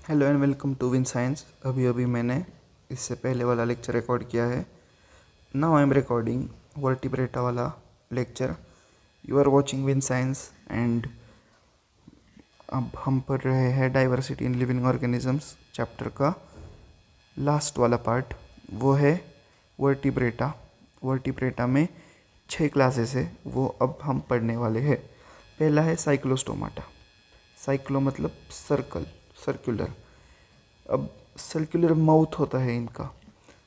Hello and welcome to Win Science. अभी अभी मैंने इससे पहले वाला लेक्चर रिकॉर्ड किया है। Now I am recording vertebrata वाला lecture. You are watching win science and अब हम पढ़ रहे हैं diversity in living organisms chapter का लास्ट वाला पार्ट, वो है वर्टिब्रेटा। वर्टिब्रेटा में 6 क्लासेस है, वो अब हम पढ़ने वाले हैं। पहला है साइक्लोस्टोमाटा। साइक्लो मतलब सर्कल, सर्कुलर। अब सर्कुलर माउथ होता है इनका।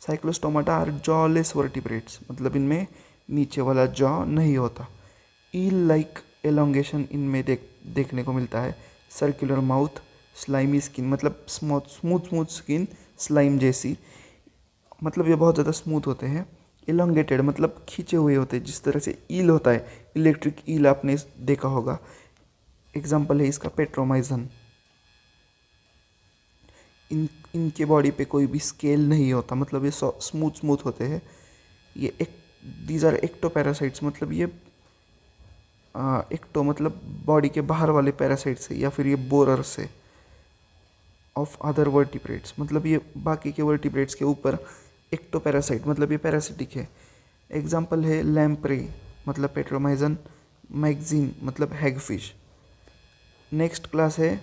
साइक्लोस्टोमाटा आर जॉलेस वर्टिब्रेट्स, मतलब इनमें नीचे वाला जॉ नहीं होता। ईल लाइक एलोंगेशन इनमें देखने को मिलता है। सर्कुलर माउथ, स्लाइमी स्किन मतलब स्मूथ स्किन, स्लाइम जैसी, मतलब ये बहुत ज़्यादा स्मूथ होते हैं। एलोंगेटेड मतलब खींचे हुए होते हैं, जिस तरह से ईल होता है, इलेक्ट्रिक ईल आपने देखा होगा। एग्जाम्पल है इसका पेट्रोमाइजन। इनके बॉडी पे कोई भी स्केल नहीं होता, मतलब ये स्मूथ होते हैं। ये एक दीज आर एक्टो पैरासाइट्स, मतलब ये एक्टो मतलब बॉडी के बाहर वाले पैरासाइट से, या फिर ये बोरर से ऑफ अदर वर्टिब्रेट्स, मतलब ये बाकी के वर्टिब्रेट्स के ऊपर एक्टो पैरासाइट, मतलब ये पैरासिटिक है। एग्जाम्पल है लैम्प्रे मतलब पेट्रोमाइजन, मैगजीन मतलब हैगफिश। नेक्स्ट क्लास है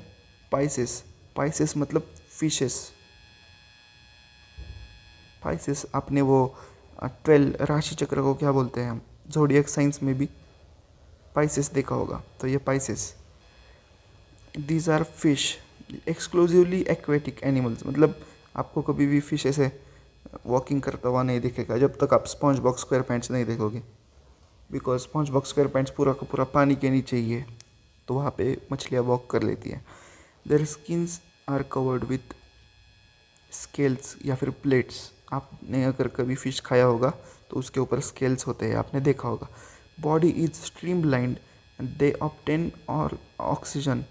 पाइसेस। पाइसेस मतलब फिशेस। पाइसेस आपने वो 12 राशि चक्र को क्या बोलते हैं हम, ज़ोडिएक साइंस में भी पाइसेस देखा होगा, तो ये Pisces. These are fish exclusively aquatic animals, मतलब आपको कभी भी फिश ऐसे वॉकिंग करता हुआ नहीं दिखेगा जब तक आप स्पॉन्ज बॉक्स स्क्वायर पैंट्स नहीं देखोगे, because sponge box square pants पूरा का पूरा पानी के नीचे ही है, तो वहाँ पे मछलियाँ वॉक कर लेती हैं। Their skins are covered with scales या फिर प्लेट्स। आपने अगर कभी फ़िश खाया होगा तो उसके ऊपर स्केल्स होते हैं, आपने देखा होगा। Body is streamlined and they obtain और ऑक्सीजन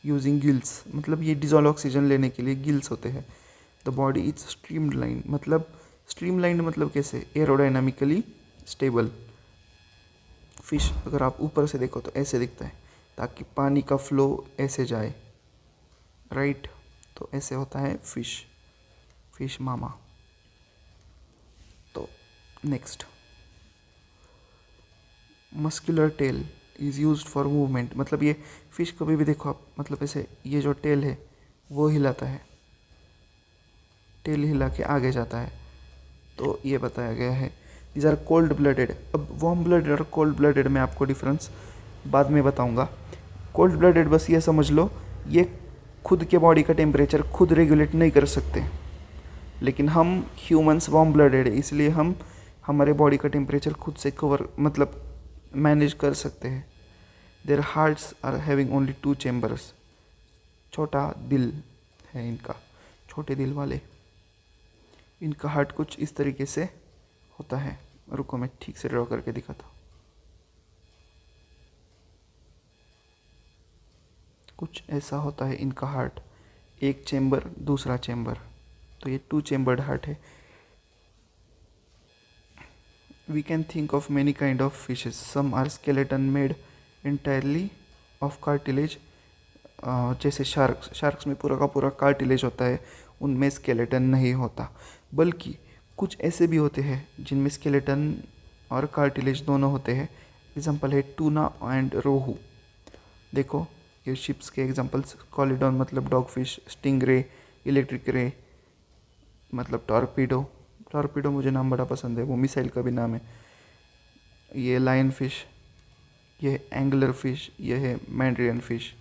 यूजिंग गिल्स, मतलब ये डिजॉल्व ऑक्सीजन लेने के लिए गिल्स होते हैं। द बॉडी इज स्ट्रीमलाइंड मतलब कैसे, एरोडाइनामिकली स्टेबल। फिश अगर आप ऊपर से देखो तो ऐसे दिखता है, ताकि पानी का फ्लो ऐसे जाए, राइट। तो ऐसे होता है फिश मामा। तो next, muscular tail is used for movement, मतलब ये फिश कभी भी देखो आप, मतलब ऐसे ये जो टेल है वो हिलाता है, टेल हिला के आगे जाता है, तो ये बताया गया है। These are cold blooded. अब वार्म ब्लडेड और कोल्ड ब्लडेड में आपको डिफरेंस बाद में बताऊंगा। कोल्ड ब्लडेड बस ये समझ लो, ये खुद के बॉडी का टेम्परेचर खुद रेगुलेट नहीं कर सकते, लेकिन हम ह्यूमंस वार्म ब्लडेड है, इसलिए हम हमारे बॉडी का टेम्परेचर खुद से कवर मतलब मैनेज कर सकते हैं। Their hearts are having only 2 chambers. छोटा दिल है इनका, छोटे दिल वाले। इनका हार्ट कुछ इस तरीके से होता है, रुको मैं ठीक से ड्रॉ करके दिखाता हूँ। कुछ ऐसा होता है इनका हार्ट, एक चैम्बर दूसरा चैम्बर, तो ये 2 चैम्बर्ड हार्ट है। We can think of many kind of fishes. Some are skeleton made entirely of cartilage. जैसे शार्क्स में पूरा का पूरा कार्टिलेज होता है, उनमें स्केलेटन नहीं होता। बल्कि कुछ ऐसे भी होते हैं जिनमें स्केलेटन और कार्टिलेज दोनों होते हैं। एग्जांपल है टूना एंड रोहू। देखो ये शिप्स के एग्जांपल्स, कॉलिडॉन मतलब डॉग फिश, स्टिंग रे, इलेक्ट्रिक रे मतलब टॉर्पीडो। टॉर्पीडो मुझे नाम बड़ा पसंद है, वो मिसाइल का भी नाम है। ये लायन फिश, ये है एंगलर फिश, ये है मैंड्रियन फिश।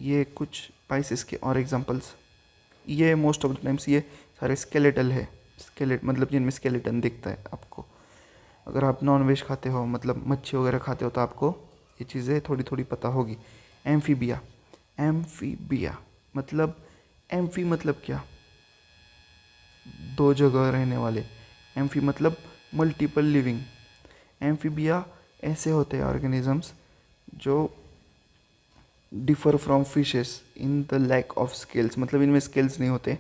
ये कुछ पाइसेस के और एग्जांपल्स। ये मोस्ट ऑफ द टाइम्स ये सारे स्केलेटल है, स्केलेट मतलब जिनमें स्केलेटन दिखता है आपको। अगर आप नॉन वेज खाते हो, मतलब मच्छी वगैरह खाते हो, तो आपको ये चीज़ें थोड़ी थोड़ी पता होगी। एम्फीबिया, एम्फीबिया मतलब, एम्फी मतलब क्या, 2 जगह रहने वाले। एम्फी मतलब मल्टीपल लिविंग। एम्फीबिया ऐसे होते हैं ऑर्गेनिजम्स जो differ from fishes in the lack of scales, मतलब इनमें स्केल्स नहीं होते।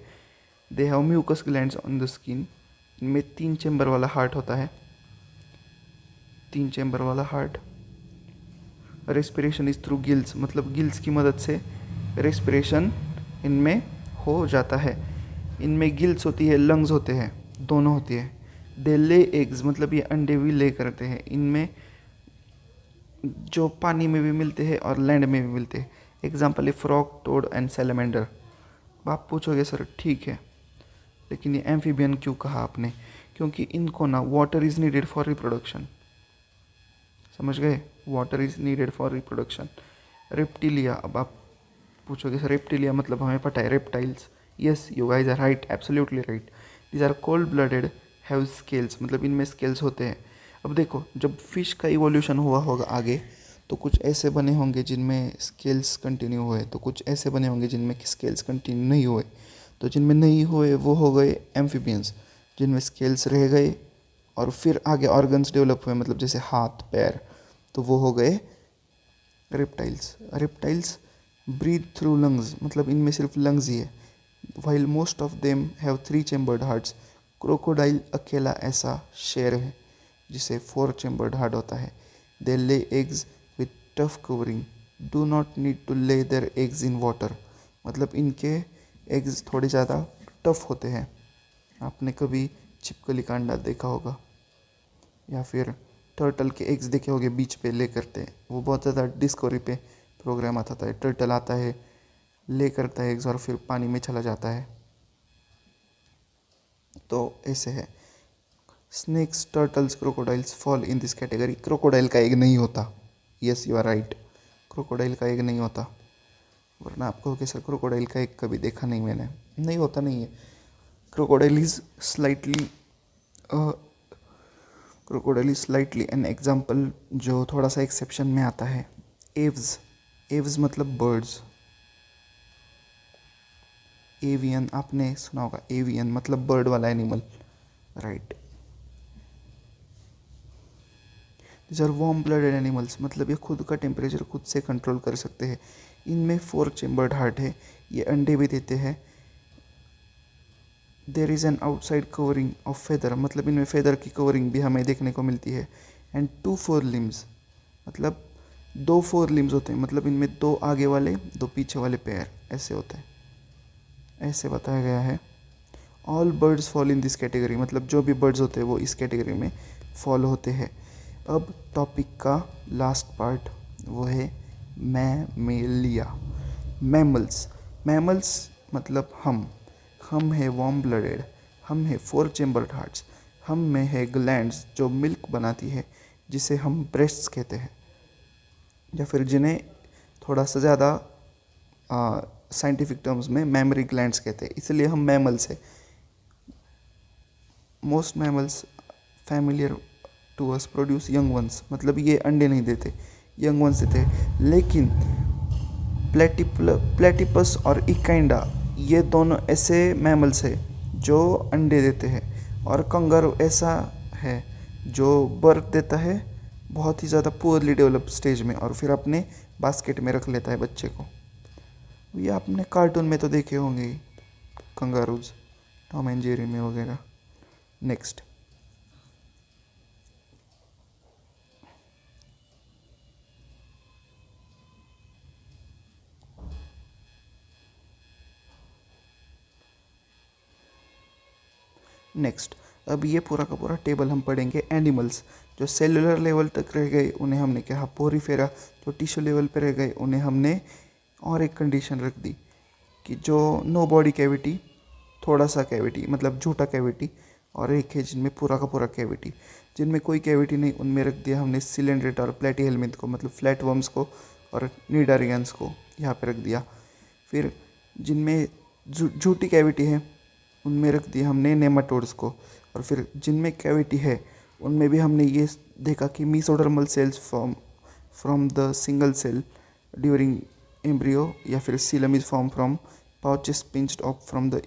They have mucus glands on the skin. इनमें 3 चैम्बर वाला हार्ट होता है, 3 चैम्बर वाला heart. Respiration is through gills, मतलब गिल्स की मदद से रेस्पिरेशन इनमें हो जाता है। इनमें गिल्स होती है, लंग्स होते हैं, दोनों होती है। दे ले एग्स मतलब ये अंडे भी ले करते हैं। इनमें जो पानी में भी मिलते हैं और लैंड में भी मिलते हैं। एग्जाम्पल है फ्रॉग, टोड एंड सैलमेंडर। आप पूछोगे सर ठीक है, लेकिन ये एम्फीबियन क्यों कहा आपने? क्योंकि इनको ना water is needed for reproduction. समझ गए? Water is needed for reproduction. Reptilia, अब आप पूछोगे सर रेप्टिलिया मतलब हमें पता है reptiles. Yes, you guys are right, absolutely right. These are cold blooded, have scales मतलब इनमें स्केल्स होते हैं। अब देखो, जब फिश का इवोल्यूशन हुआ होगा आगे, तो कुछ ऐसे बने होंगे जिनमें स्केल्स कंटिन्यू हुए, तो कुछ ऐसे बने होंगे जिनमें स्केल्स कंटिन्यू नहीं हुए। तो जिनमें नहीं हुए वो हो गए एम्फीबियंस, जिनमें स्केल्स रह गए और फिर आगे ऑर्गन्स डेवलप हुए, मतलब जैसे हाथ पैर, तो वो हो गए reptiles. Reptiles breathe through lungs मतलब इनमें सिर्फ लंग्स ही है। While most of them have 3 chambered hearts. Crocodile अकेला ऐसा शेर है जिसे 4 चैम्बर्ड हार्ट होता है। They lay eggs with tough covering, do not need to lay their eggs in water मतलब इनके एग्स थोड़े ज़्यादा टफ होते हैं। आपने कभी छिपकली का अंडा देखा होगा या फिर टर्टल के एग्स देखे होंगे बीच पे ले करते, वो बहुत ज़्यादा डिस्कवरी पे प्रोग्राम आता था। टर्टल आता है, ले करता है एग्स और फिर पानी में चला जाता है। तो ऐसे है। Snakes, turtles, crocodiles fall in this category. Crocodile का एग नहीं होता। Yes, you are right, crocodile का एग नहीं होता। वरना आप कहोगे सर क्रोकोडाइल का एग कभी देखा नहीं मैंने। नहीं होता, नहीं है। Crocodile is slightly crocodile is slightly an example जो थोड़ा सा एक्सेप्शन में आता है। एव्स, एव्स मतलब बर्ड्स। एवियन आपने सुना होगा, एवियन मतलब बर्ड वाला animal, right. This are warm blooded animals मतलब ये खुद का टेम्परेचर खुद से कंट्रोल कर सकते हैं। इनमें 4 चैम्बर्ड हार्ट है, ये अंडे भी देते हैं। There is an outside covering of feather मतलब इनमें फेदर की कवरिंग भी हमें देखने को मिलती है। एंड 2 फोर लिम्स मतलब 2 फोर लिम्स होते हैं, मतलब इनमें 2 आगे वाले 2 पीछे वाले पैर ऐसे होते हैं, ऐसे बताया गया है। All birds fall in this category मतलब जो भी बर्ड्स होते हैं वो इस कैटेगरी में फॉल होते हैं। अब टॉपिक का लास्ट पार्ट वो है मैमेलिया, मैमल्स। मैमल्स मतलब हम है वार्म ब्लडेड, हम है 4 चैम्बर्ड हार्ट्स, हम में है ग्लैंड्स जो मिल्क बनाती है जिसे हम ब्रेस्ट्स कहते हैं, या फिर जिन्हें थोड़ा सा ज़्यादा साइंटिफिक टर्म्स में मैमरी ग्लैंड्स कहते हैं, इसलिए हम मैमल्स है। Most mammals familiar to us produce young ones मतलब ये अंडे नहीं देते, यंग वंस देते हैं। लेकिन प्लेटिपस और इकाइंडा ये दोनों ऐसे मैमल्स है जो अंडे देते हैं, और कंगारू ऐसा है जो बर्थ देता है बहुत ही ज़्यादा पुअरली डेवलप स्टेज में और फिर अपने बास्केट में रख लेता है बच्चे को। ये आपने कार्टून में तो देखे होंगे कंगारूज, टॉम एंड जेरी में वगैरह। नेक्स्ट, अब ये पूरा का पूरा टेबल हम पढ़ेंगे। एनिमल्स जो सेलुलर लेवल तक रह गए उन्हें हमने कहा पोरीफेरा, जो टिश्यू लेवल पर रह गए उन्हें हमने और एक कंडीशन रख दी कि जो नो बॉडी कैविटी, थोड़ा सा कैविटी मतलब झूठा कैविटी, और एक है जिनमें पूरा का पूरा कैविटी। जिनमें कोई कैविटी नहीं उनमें रख दिया हमने सिलेंड्रेटा और प्लेटीहेल्मिंथ को मतलब फ्लैट वर्म्स को और नीडारियंस को यहाँ पे रख दिया। फिर जिनमें झूठी कैविटी है उनमें रख दिया हमने नेमाटोड्स को, और फिर जिनमें कैविटी है उनमें भी हमने ये देखा कि mesodermal cells form from the single cell during embryo, या फिर coelom is form from pouches pinched off from the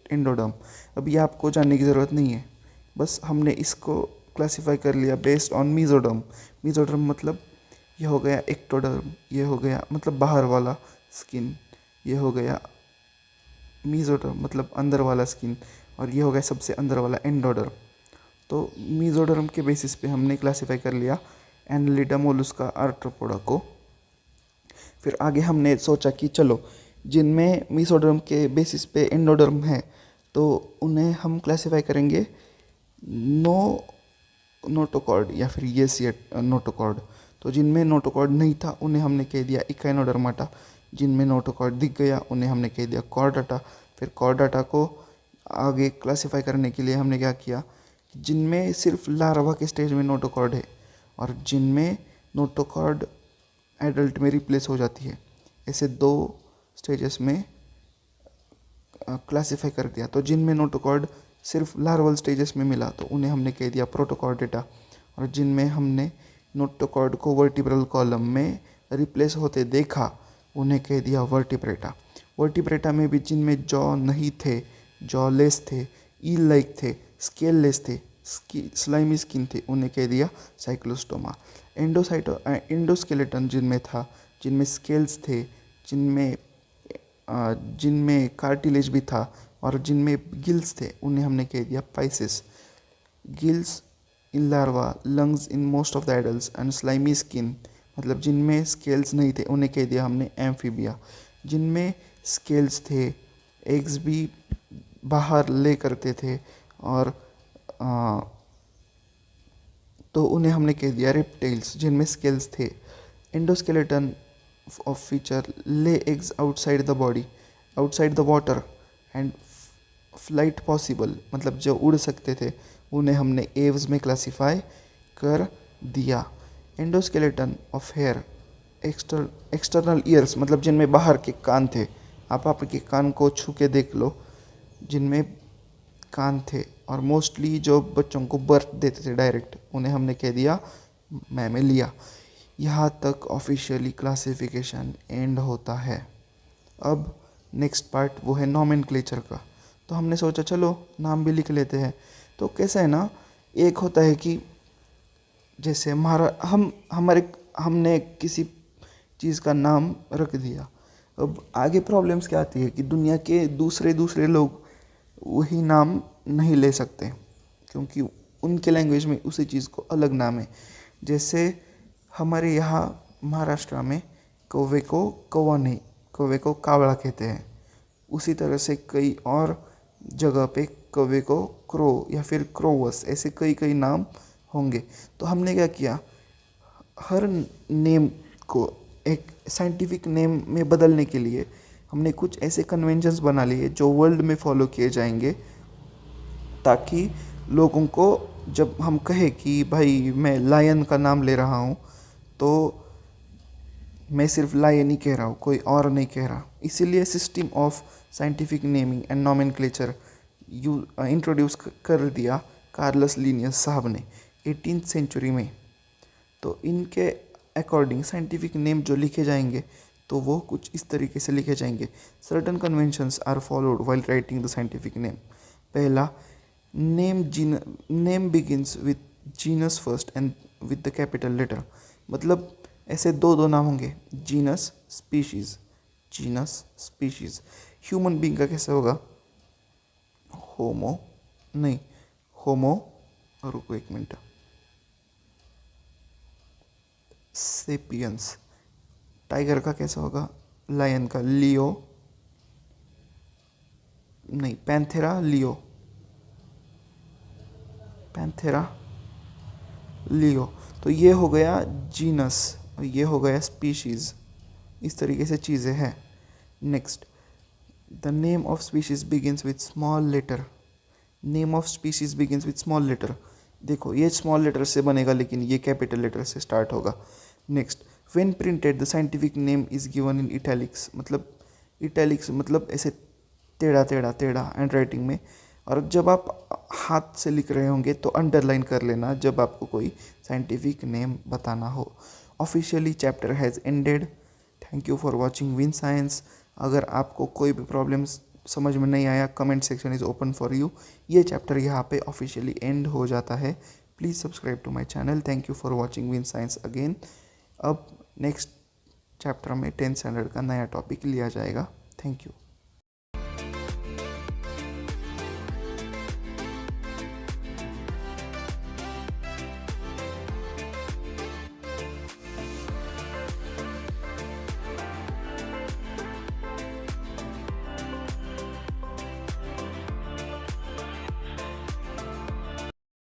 endoderm. अब ये आपको जानने की ज़रूरत नहीं है, बस हमने इसको क्लासिफाई कर लिया बेस्ड ऑन मीजोडर्म। मीजोडर्म मतलब ये हो गया एक्टोडर्म, ये हो गया मतलब बाहर वाला स्किन, ये हो गया मीजोडर्म मतलब अंदर वाला स्किन, और ये हो गया सबसे अंदर वाला एंडोडर्म। तो मीजोडर्म के बेसिस पे हमने क्लासिफाई कर लिया एनालिडा मोलस्का आर्थ्रोपोडा को। फिर आगे हमने सोचा कि चलो जिनमें मीसोडर्म के बेसिस पे एंडोडर्म है तो उन्हें हम क्लासिफाई करेंगे नो नोटोकॉर्ड या फिर येस नोटोकॉर्ड। तो जिनमें नोटोकॉर्ड नहीं था उन्हें हमने कह दिया इकाइनोडर्माटा, जिनमें नोटोकॉर्ड दिख गया उन्हें हमने कह दिया कॉर्डाटा। फिर कॉर्डाटा को आगे क्लासिफाई करने के लिए हमने क्या किया, जिनमें सिर्फ लार्वा के स्टेज में नोटोकॉर्ड है और जिनमें नोटोकॉर्ड एडल्ट में रिप्लेस हो जाती है, ऐसे 2 स्टेजेस में क्लासिफाई कर दिया। तो जिनमें नोटोकॉर्ड सिर्फ लार्वल स्टेजेस में मिला तो उन्हें हमने कह दिया प्रोटोकॉर्डेटा, और जिनमें हमने नोटोकॉर्ड को वर्टिब्रल कॉलम में रिप्लेस होते देखा उन्हें कह दिया वर्टिब्रेटा। वर्टिब्रेटा में भी जिनमें जॉ नहीं थे, जॉ लेस थे, ईल लाइक थे, स्केल लेस थे, स्लाइमी स्किन थे, उन्हें कह दिया साइक्लोस्टोमा। एंडोस्केलेटन जिनमें था, जिनमें स्केल्स थे, जिनमें कार्टिलेज भी था और जिनमें गिल्स थे उन्हें हमने कह दिया Pisces. Gills in larva, lungs in most of the adults and slimy skin, मतलब जिनमें स्केल्स नहीं थे उन्हें कह दिया हमने एम्फीबिया। जिनमें स्केल्स थे, एग्स भी बाहर ले करते थे और तो उन्हें हमने कह दिया रेप्टाइल्स। जिनमें स्केल्स थे, endoskeleton of feature lay eggs outside the body, outside the water and flight possible, मतलब जो उड़ सकते थे उन्हें हमने एव्स में क्लासिफाई कर दिया। Endoskeleton of hair, external ears, मतलब जिनमें बाहर के कान थे, आप आपके कान को छू के देख लो, जिनमें कान थे और मोस्टली जो बच्चों को बर्थ देते थे डायरेक्ट उन्हें हमने कह दिया मैमेलिया। यहाँ तक ऑफिशियली क्लासिफिकेशन एंड होता है। अब नेक्स्ट पार्ट वो है नॉमेनक्लेचर का। तो हमने सोचा चलो नाम भी लिख लेते हैं। तो कैसा है ना, एक होता है कि जैसे हमने किसी चीज़ का नाम रख दिया, अब आगे प्रॉब्लम्स क्या आती है कि दुनिया के दूसरे लोग वही नाम नहीं ले सकते क्योंकि उनके लैंग्वेज में उसी चीज़ को अलग नाम है। जैसे हमारे यहाँ महाराष्ट्र में कौवे को कौवा नहीं, कौवे को कावड़ा कहते हैं। उसी तरह से कई और जगह पे कौवे को क्रो या फिर क्रोवस, ऐसे कई नाम होंगे। तो हमने क्या किया, हर नेम को एक साइंटिफिक नेम में बदलने के लिए हमने कुछ ऐसे कन्वेंशंस बना लिए जो वर्ल्ड में फॉलो किए जाएंगे, ताकि लोगों को जब हम कहें कि भाई मैं लायन का नाम ले रहा हूँ तो मैं सिर्फ लायन ही कह रहा हूँ, कोई और नहीं कह रहा। इसीलिए system of scientific naming and nomenclature introduce कर दिया कार्लस लिनियस साहब ने 18th सेंचुरी में। तो इनके अकॉर्डिंग साइंटिफिक नेम जो लिखे जाएंगे तो वो कुछ इस तरीके से लिखे जाएंगे। Certain conventions are followed while writing the scientific name. पहला, name begins with genus first and with the capital letter, मतलब ऐसे दो नाम होंगे, genus species, genus species. Human being का कैसे होगा, होमो नहीं, होमो, रुको एक मिनट, सेपियंस। टाइगर का कैसा होगा, लायन का लियो नहीं, पैंथेरा लियो, पैंथेरा लियो। तो ये हो गया जीनस और ये हो गया स्पीशीज़। इस तरीके से चीज़ें हैं। Next, the name of species begins with small letter. Name of species begins with small letter. देखो ये स्मॉल लेटर से बनेगा लेकिन ये कैपिटल लेटर से स्टार्ट होगा। Next, when printed the scientific name is given in italics, मतलब italics मतलब ऐसे टेढ़ा हैंड राइटिंग में। और जब आप हाथ से लिख रहे होंगे तो अंडरलाइन कर लेना जब आपको कोई साइंटिफिक नेम बताना हो। Officially chapter has ended. Thank you for watching Win Science. अगर आपको कोई भी प्रॉब्लम्स समझ में नहीं आया, comment section is open for you. ये चैप्टर यहाँ पे ऑफिशियली एंड हो जाता है। Please subscribe to my channel. Thank you for watching Win Science again. अब नेक्स्ट चैप्टर में 10th स्टैंडर्ड का नया टॉपिक लिया जाएगा। Thank you.